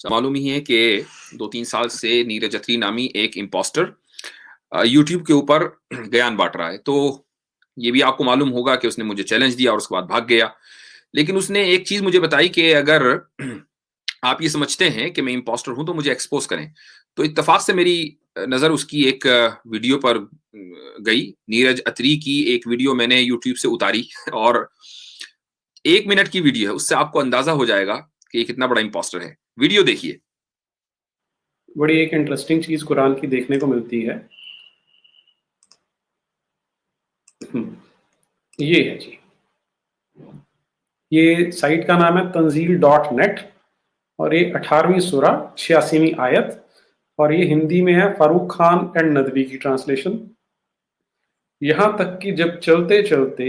मालूम ही है कि 2-3 साल से नीरज अत्री नामी एक इम्पोस्टर यूट्यूब के ऊपर ज्ञान बांट रहा है। तो ये भी आपको मालूम होगा कि उसने मुझे चैलेंज दिया और उसके बाद भाग गया। लेकिन उसने एक चीज़ मुझे बताई कि अगर आप ये समझते हैं कि मैं इम्पोस्टर हूँ तो मुझे एक्सपोज़ करें। तो इत्तेफ़ाक से मेरी नज़र उसकी एक वीडियो पर गई। नीरज अत्री की एक वीडियो मैंने यूट्यूब से उतारी और 1 मिनट की वीडियो है, उससे आपको अंदाज़ा हो जाएगा कि ये कितना बड़ा इम्पोस्टर है। वीडियो देखिए। बड़ी एक इंटरेस्टिंग चीज कुरान की देखने को मिलती है। ये है जी, ये साइट का नाम है तंजील.नेट और ये 18वीं सूरा 86वीं आयत और ये हिंदी में है फारूक खान एंड नदवी की ट्रांसलेशन। यहां तक कि जब चलते चलते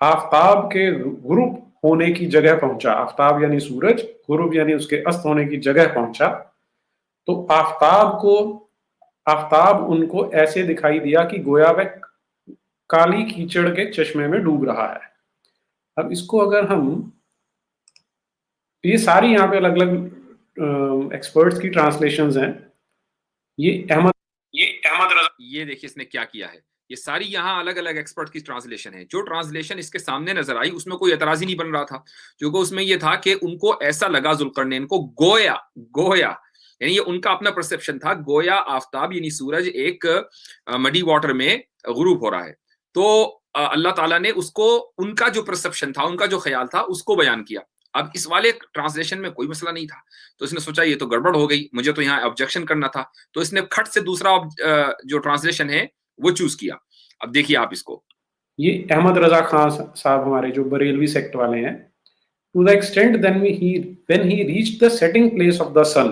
आफताब के गुरूब होने की जगह पहुंचा, आफताब यानी सूरज, गुरूब यानी उसके अस्त होने की जगह पहुंचा, तो आफताब उनको ऐसे दिखाई दिया कि गोया वह काली कीचड़ के चश्मे में डूब रहा है। अब इसको अगर हम, ये सारी यहाँ पे अलग अलग एक्सपर्ट्स की ट्रांसलेशंस हैं। ये अहमद रजा, ये देखिए इसने क्या किया है। ये सारी यहाँ अलग अलग एक्सपर्ट की ट्रांसलेशन है। जो ट्रांसलेशन इसके सामने नजर आई उसमें कोई एतराज ही नहीं बन रहा था, क्योंकि उसमें ये था कि उनको ऐसा लगा जुल्करनैन को गोया गोया यानी ये उनका अपना परसेप्शन था, गोया आफताब यानी सूरज एक मडी वाटर में गुरूब हो रहा है। तो अल्लाह ताला ने उसको, उनका जो परसेप्शन था, उनका जो ख्याल था, उसको बयान किया। अब इस वाले ट्रांसलेशन में कोई मसला नहीं था, तो इसने सोचा ये तो गड़बड़ हो गई, मुझे तो यहाँ ऑब्जेक्शन करना था। तो इसने खट से दूसरा जो ट्रांसलेशन है वो चूज किया। अब देखिए आप इसको। ये अहमद रजा खान साहब हमारे जो बरेलवी सेक्ट वाले हैं, to the extent when he reached the setting place of the sun,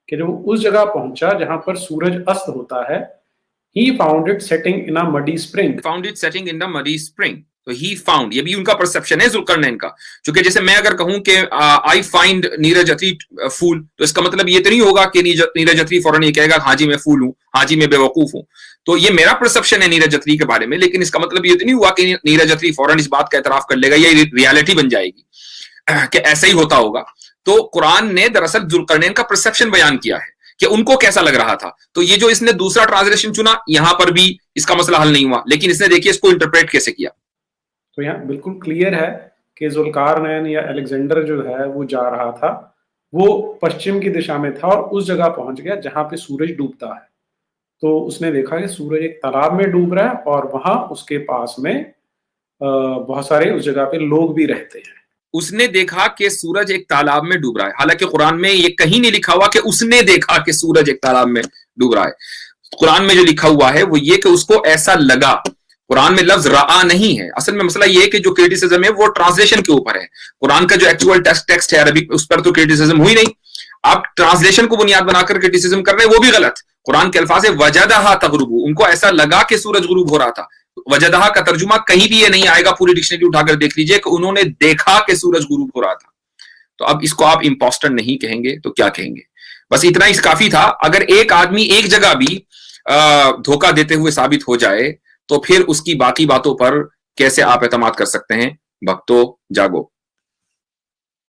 कि जब उस जगह पहुंचा जहां पर सूरज अस्त होता है, he found it setting in a muddy spring, found it setting in the muddy spring। तो ही फाउंड, ये भी उनका परसेप्शन है जुल्करनैन का। क्योंकि जैसे मैं अगर कहूं कि आई फाइंड नीरज अत्री फूल, तो इसका मतलब ये तो नहीं होगा कि नीरज अत्री फौरन ये कहेगा हाँ जी मैं फूल हूं, हाँ जी मैं बेवकूफ हूं। तो ये मेरा परसेप्शन है नीरज अत्री के बारे में, लेकिन इसका मतलब ये तो नहीं हुआ कि नीरज अत्री फौरन इस बात का एतराफ कर लेगा, ये रियलिटी बन जाएगी कि ऐसा ही होता होगा। तो कुरान ने दरअसल जुल्करनैन का परसेप्शन बयान किया है कि उनको कैसा लग रहा था। तो ये जो इसने दूसरा ट्रांसलेशन चुना, यहां पर भी इसका मसला हल नहीं हुआ, लेकिन इसने देखिए इसको इंटरप्रेट कैसे किया। तो यहाँ बिल्कुल क्लियर है कि जुल्कारनैन या अलेक्जेंडर जो है वो जा रहा था, वो पश्चिम की दिशा में था और उस जगह पहुंच गया जहां पे सूरज डूबता है। तो उसने देखा कि सूरज एक तालाब में डूब रहा है और वहां उसके पास में बहुत सारे उस जगह पे लोग भी रहते हैं। उसने देखा कि सूरज एक तालाब में डूब रहा है। हालांकि कुरान में ये कहीं नहीं लिखा हुआ कि उसने देखा कि सूरज एक तालाब में डूब रहा है। कुरान में जो लिखा हुआ है वो ये कि उसको ऐसा लगा। कुरान में लफ्ज रआ नहीं है। असल में मसला ये है कि जो क्रिटिसिज्म है वो ट्रांसलेशन के ऊपर है। कुरान का जो एक्चुअल टेक्स्ट है अरबी, उस पर तो क्रिटिसिज्म हुई नहीं। आप ट्रांसलेशन को बुनियाद बनाकर क्रिटिसिज्म कर रहे हैं, वो भी गलत। कुरान के अल्फाज है वजदहा तगरुबु, उनको ऐसा लगा कि सूरज गुरूब हो रहा था। वजदहा का तर्जुमा कहीं भी ये नहीं आएगा, पूरी डिक्शनरी उठाकर देख लीजिए कि उन्होंने देखा कि सूरज गुरूब हो रहा था। तो अब इसको आप इंपोस्टर नहीं कहेंगे तो क्या कहेंगे? बस इतना ही काफी था। अगर एक आदमी एक जगह भी धोखा देते हुए साबित हो जाए तो फिर उसकी बाकी बातों पर कैसे आप एतमाद कर सकते हैं? भक्तो जागो।